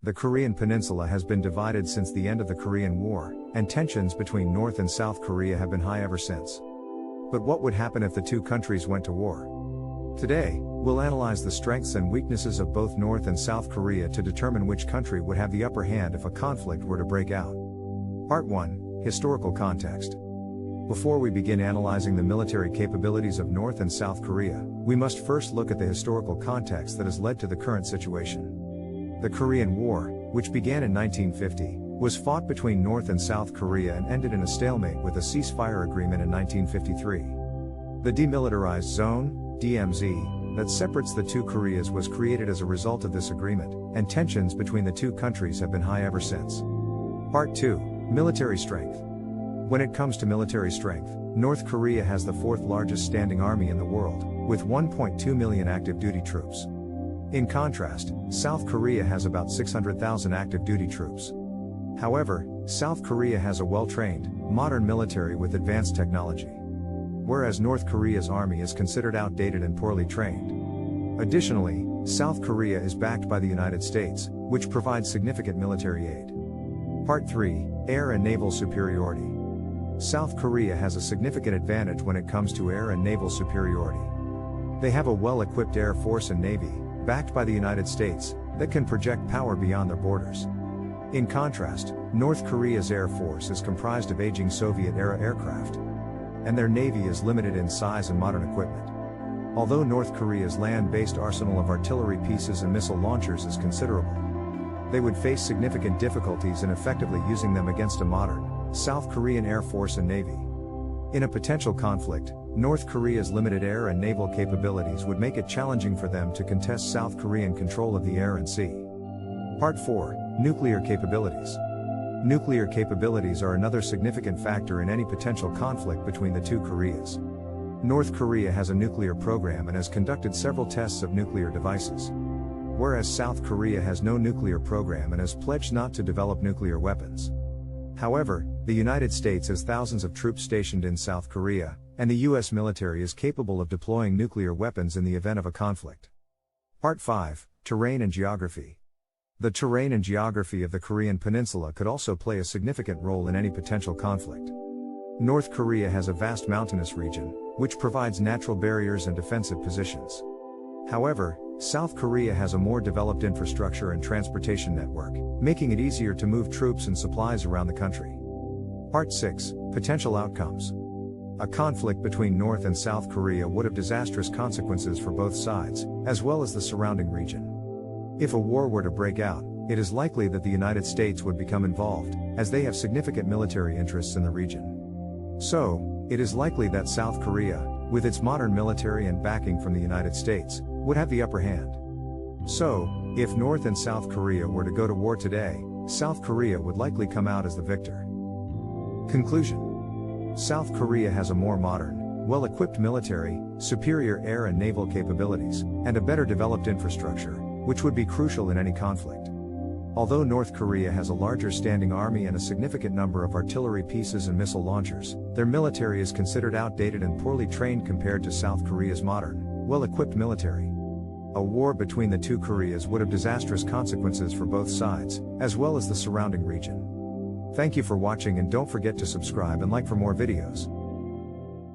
The Korean Peninsula has been divided since the end of the Korean War, and tensions between North and South Korea have been high ever since. But what would happen if the two countries went to war? Today, we'll analyze the strengths and weaknesses of both North and South Korea to determine which country would have the upper hand if a conflict were to break out. Part 1: Historical Context. Before we begin analyzing the military capabilities of North and South Korea, we must first look at the historical context that has led to the current situation. The Korean War, which began in 1950, was fought between North and South Korea and ended in a stalemate with a ceasefire agreement in 1953. The Demilitarized Zone, DMZ, that separates the two Koreas was created as a result of this agreement, and tensions between the two countries have been high ever since. Part 2: Military Strength. When it comes to military strength, North Korea has the fourth largest standing army in the world, with 1.2 million active duty troops. In contrast, South Korea has about 600,000 active duty troops. However, South Korea has a well-trained, modern military with advanced technology, whereas North Korea's army is considered outdated and poorly trained. Additionally, South Korea is backed by the United States, which provides significant military aid. Part 3: Air and Naval Superiority. South Korea has a significant advantage when it comes to air and naval superiority. They have a well-equipped air force and navy, backed by the United States, that can project power beyond their borders. In contrast, North Korea's air force is comprised of aging Soviet-era aircraft, and their navy is limited in size and modern equipment. Although North Korea's land-based arsenal of artillery pieces and missile launchers is considerable, they would face significant difficulties in effectively using them against a modern, South Korean air force and navy. In a potential conflict, North Korea's limited air and naval capabilities would make it challenging for them to contest South Korean control of the air and sea. Part 4: Nuclear Capabilities. Nuclear capabilities are another significant factor in any potential conflict between the two Koreas. North Korea has a nuclear program and has conducted several tests of nuclear devices, whereas South Korea has no nuclear program and has pledged not to develop nuclear weapons. However, the United States has thousands of troops stationed in South Korea, and the U.S. military is capable of deploying nuclear weapons in the event of a conflict. Part 5: Terrain and Geography. The terrain and geography of the Korean Peninsula could also play a significant role in any potential conflict. North Korea has a vast mountainous region, which provides natural barriers and defensive positions. However, South Korea has a more developed infrastructure and transportation network, making it easier to move troops and supplies around the country. Part 6: Potential Outcomes. A conflict between North and South Korea would have disastrous consequences for both sides, as well as the surrounding region. If a war were to break out, it is likely that the United States would become involved, as they have significant military interests in the region. So, it is likely that South Korea, with its modern military and backing from the United States, would have the upper hand. So, if North and South Korea were to go to war today, South Korea would likely come out as the victor. Conclusion: South Korea has a more modern, well-equipped military, superior air and naval capabilities, and a better developed infrastructure, which would be crucial in any conflict. Although North Korea has a larger standing army and a significant number of artillery pieces and missile launchers, their military is considered outdated and poorly trained compared to South Korea's modern, well-equipped military. A war between the two Koreas would have disastrous consequences for both sides, as well as the surrounding region. Thank you for watching, and don't forget to subscribe and like for more videos.